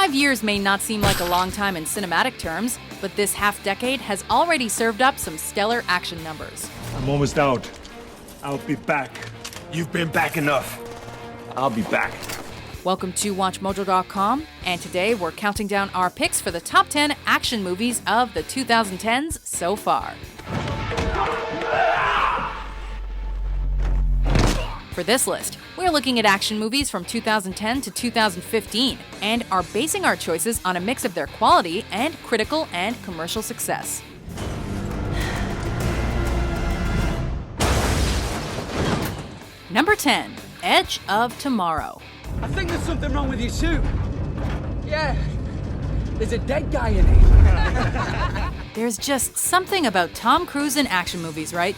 5 years may not seem like a long time in cinematic terms, but this half-decade has already served up some stellar action numbers. I'm almost out. I'll be back. You've been back enough. I'll be back. Welcome to WatchMojo.com, and today we're counting down our picks for the top 10 action movies of the 2010s so far. For this list, we're looking at action movies from 2010 to 2015, and are basing our choices on a mix of their quality and critical and commercial success. Number 10, Edge of Tomorrow. I think there's something wrong with your suit. Yeah, there's a dead guy in it. There's just something about Tom Cruise in action movies, right?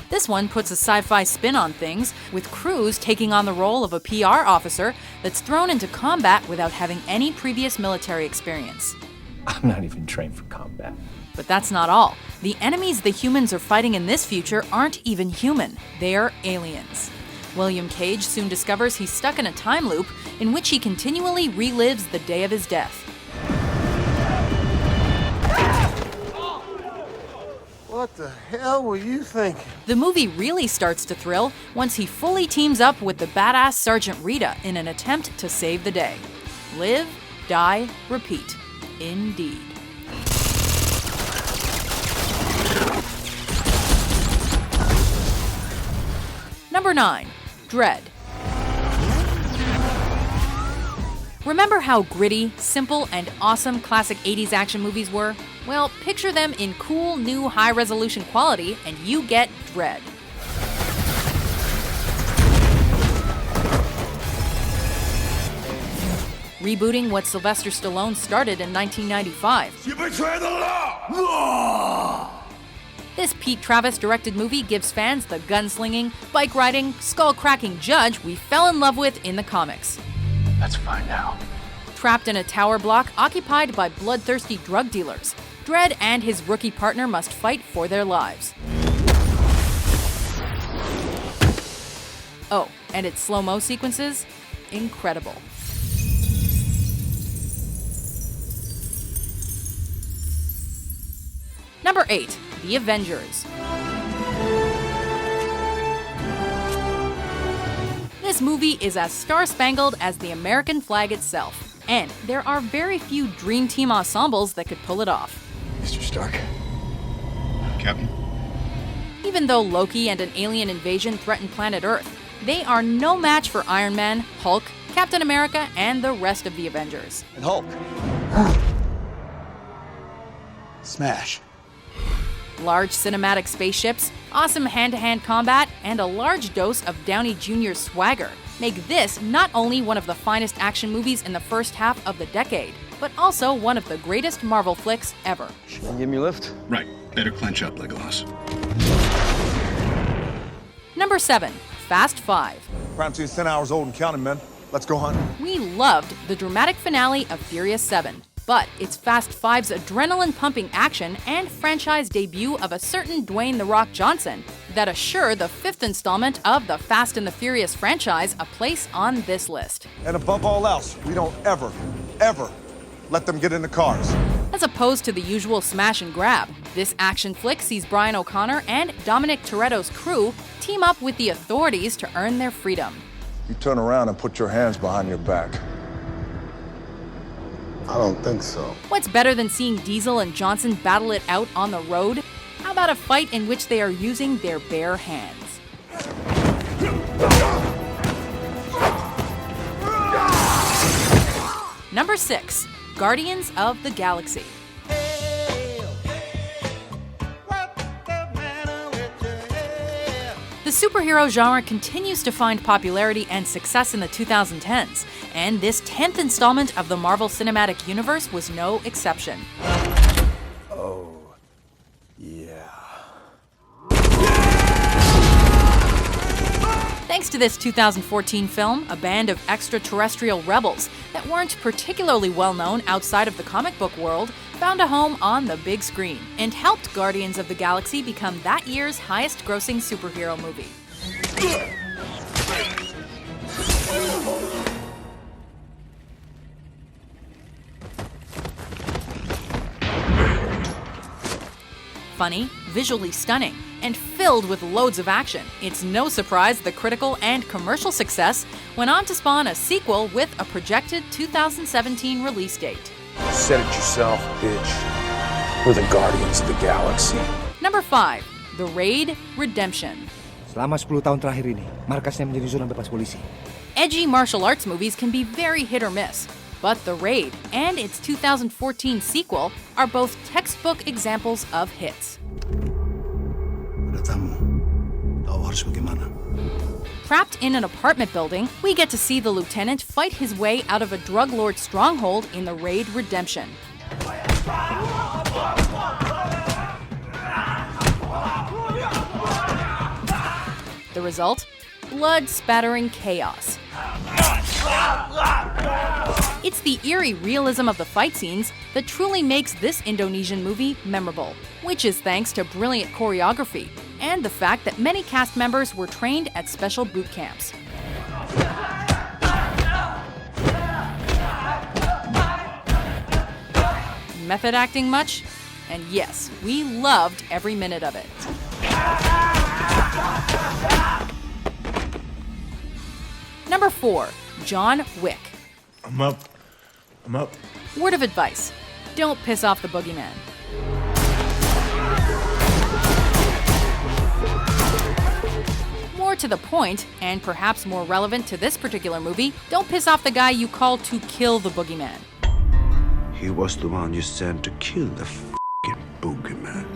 This one puts a sci-fi spin on things, with Cruise taking on the role of a PR officer that's thrown into combat without having any previous military experience. I'm not even trained for combat. But that's not all. The enemies the humans are fighting in this future aren't even human. They're aliens. William Cage soon discovers he's stuck in a time loop in which he continually relives the day of his death. What the hell were you thinking? The movie really starts to thrill once he fully teams up with the badass Sergeant Rita in an attempt to save the day. Live, die, repeat. Indeed. Number 9, Dredd. Remember how gritty, simple, and awesome classic 80s action movies were? Well, picture them in cool, new, high-resolution quality, and you get Dredd. Rebooting what Sylvester Stallone started in 1995. You betray the law! This Pete Travis-directed movie gives fans the gunslinging, bike-riding, skull-cracking judge we fell in love with in the comics. Let's find out. Trapped in a tower block occupied by bloodthirsty drug dealers, Dredd and his rookie partner must fight for their lives. Oh, and its slow-mo sequences? Incredible. Number 8, The Avengers. This movie is as star-spangled as the American flag itself, and there are very few dream team ensembles that could pull it off. Mr. Stark. Captain. Even though Loki and an alien invasion threaten planet Earth, they are no match for Iron Man, Hulk, Captain America, and the rest of the Avengers. And Hulk. Smash. Large cinematic spaceships, awesome hand-to-hand combat, and a large dose of Downey Jr.'s swagger make this not only one of the finest action movies in the first half of the decade, but also one of the greatest Marvel flicks ever. Give me a lift? Right. Better clench up, Legolas. Number 7, Fast 5. Crime scene's 10 hours old and counting, men. Let's go hunt. We loved the dramatic finale of Furious 7, but it's Fast 5's adrenaline-pumping action and franchise debut of a certain Dwayne "The Rock" Johnson that assure the 5th installment of the Fast and the Furious franchise a place on this list. And above all else, we don't ever let them get in the cars. As opposed to the usual smash and grab, this action flick sees Brian O'Connor and Dominic Toretto's crew team up with the authorities to earn their freedom. You turn around and put your hands behind your back. I don't think so. What's better than seeing Diesel and Johnson battle it out on the road? How about a fight in which they are using their bare hands? Number 6, Guardians of the Galaxy. The superhero genre continues to find popularity and success in the 2010s, and this 10th installment of the Marvel Cinematic Universe was no exception. Oh, yeah. Thanks to this 2014 film, a band of extraterrestrial rebels that weren't particularly well known outside of the comic book world found a home on the big screen and helped Guardians of the Galaxy become that year's highest-grossing superhero movie. funny, visually stunning, and filled with loads of action, it's no surprise the critical and commercial success went on to spawn a sequel with a projected 2017 release date. Said it yourself, bitch. We're the Guardians of the Galaxy. Number 5. The Raid Redemption. Selama 10 tahun terakhir ini, markasnya menjadi zona bebas polisi. Edgy martial arts movies can be very hit or miss, but The Raid and its 2014 sequel are both textbook examples of hits. Ada tamu. Tahu harus bagaimana. Trapped in an apartment building, we get to see the lieutenant fight his way out of a drug lord stronghold in The Raid Redemption. The result? Blood-spattering chaos. It's the eerie realism of the fight scenes that truly makes this Indonesian movie memorable, which is thanks to brilliant choreography and the fact that many cast members were trained at special boot camps. Method acting much? And yes, we loved every minute of it. Number 4. John Wick. I'm up. Word of advice: don't piss off the boogeyman. More to the point, and perhaps more relevant to this particular movie, don't piss off the guy you call to kill the boogeyman. He was the one you sent to kill the f***ing boogeyman.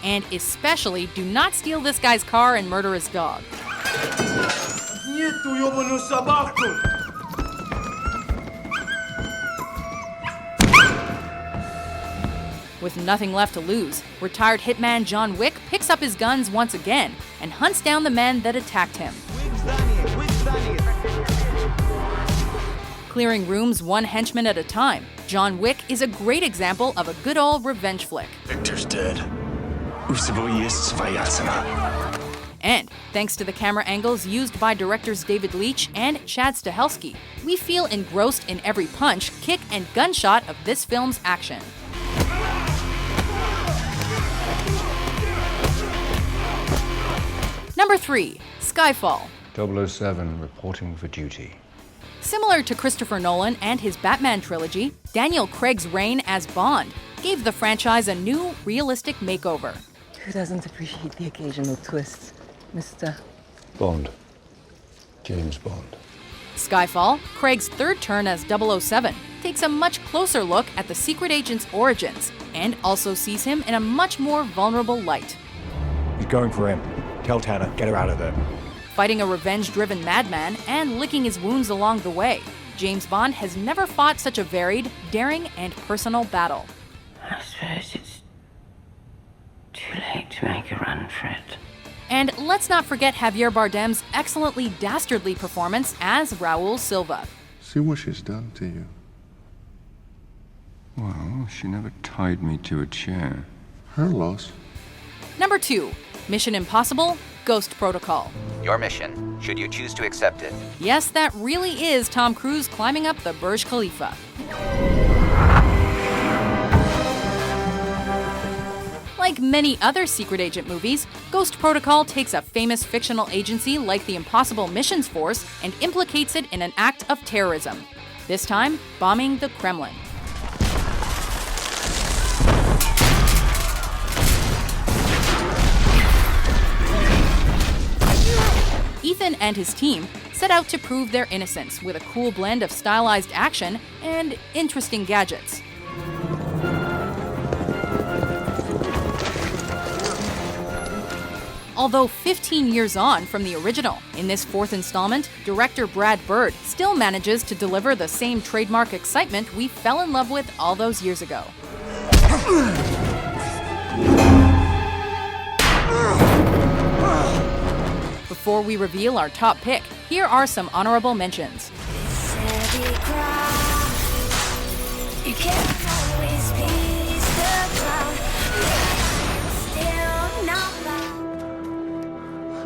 And especially, do not steal this guy's car and murder his dog. With nothing left to lose, retired hitman John Wick picks up his guns once again and hunts down the men that attacked him. Clearing rooms one henchman at a time, John Wick is a great example of a good old revenge flick. Victor's dead. And thanks to the camera angles used by directors David Leitch and Chad Stahelski, we feel engrossed in every punch, kick, and gunshot of this film's action. Number 3. Skyfall. 007 reporting for duty. Similar to Christopher Nolan and his Batman trilogy, Daniel Craig's reign as Bond gave the franchise a new, realistic makeover. Who doesn't appreciate the occasional twist, Mr. Bond. James Bond. Skyfall, Craig's third turn as 007, takes a much closer look at the secret agent's origins and also sees him in a much more vulnerable light. He's going for him. Tell Tanner, get her out of there. Fighting a revenge-driven madman and licking his wounds along the way, James Bond has never fought such a varied, daring, and personal battle. I suppose it's too late to make a run for it. And let's not forget Javier Bardem's excellently dastardly performance as Raul Silva. See what she's done to you. Well, she never tied me to a chair. Her loss. Number 2. Mission Impossible: Ghost Protocol. Your mission, should you choose to accept it. Yes, that really is Tom Cruise climbing up the Burj Khalifa. Like many other secret agent movies, Ghost Protocol takes a famous fictional agency like the Impossible Missions Force and implicates it in an act of terrorism. This time, bombing the Kremlin. Ethan and his team set out to prove their innocence with a cool blend of stylized action and interesting gadgets. Although 15 years on from the original, in this fourth installment, director Brad Bird still manages to deliver the same trademark excitement we fell in love with all those years ago. Before we reveal our top pick, here are some honorable mentions.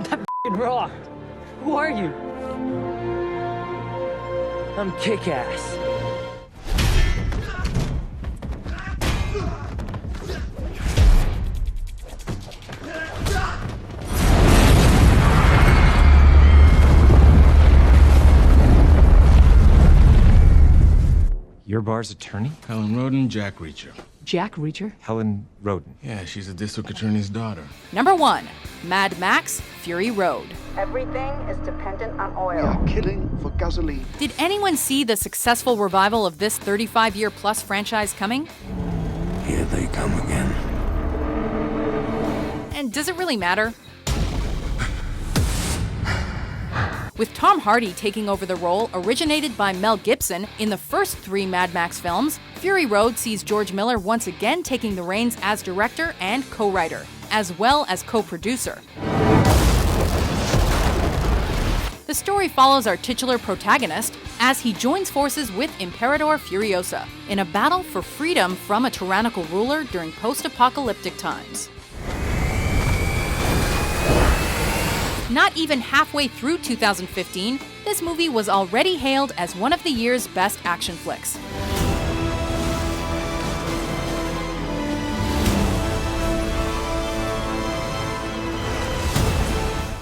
That rocked. Who are you? I'm Kick-Ass. Your bar's attorney? Helen Roden, Jack Reacher. Jack Reacher? Helen Roden. Yeah, she's a district attorney's daughter. Number 1, Mad Max: Fury Road. Everything is dependent on oil. We are killing for gasoline. Did anyone see the successful revival of this 35-year-plus franchise coming? Here they come again. And does it really matter? With Tom Hardy taking over the role originated by Mel Gibson in the first 3 Mad Max films, Fury Road sees George Miller once again taking the reins as director and co-writer, as well as co-producer. The story follows our titular protagonist as he joins forces with Imperator Furiosa in a battle for freedom from a tyrannical ruler during post-apocalyptic times. Not even halfway through 2015, this movie was already hailed as one of the year's best action flicks.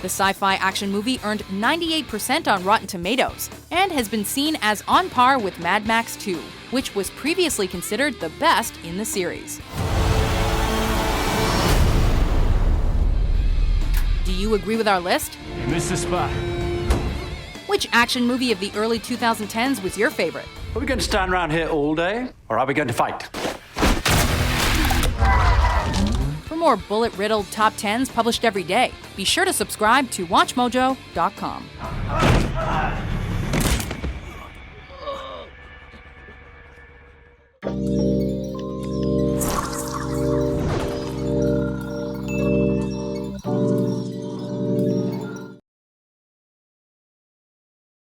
The sci-fi action movie earned 98% on Rotten Tomatoes and has been seen as on par with Mad Max 2, which was previously considered the best in the series. Do you agree with our list? You missed the spot. Which action movie of the early 2010s was your favorite? Are we going to stand around here all day, or are we going to fight? For more bullet-riddled top 10s published every day, be sure to subscribe to WatchMojo.com.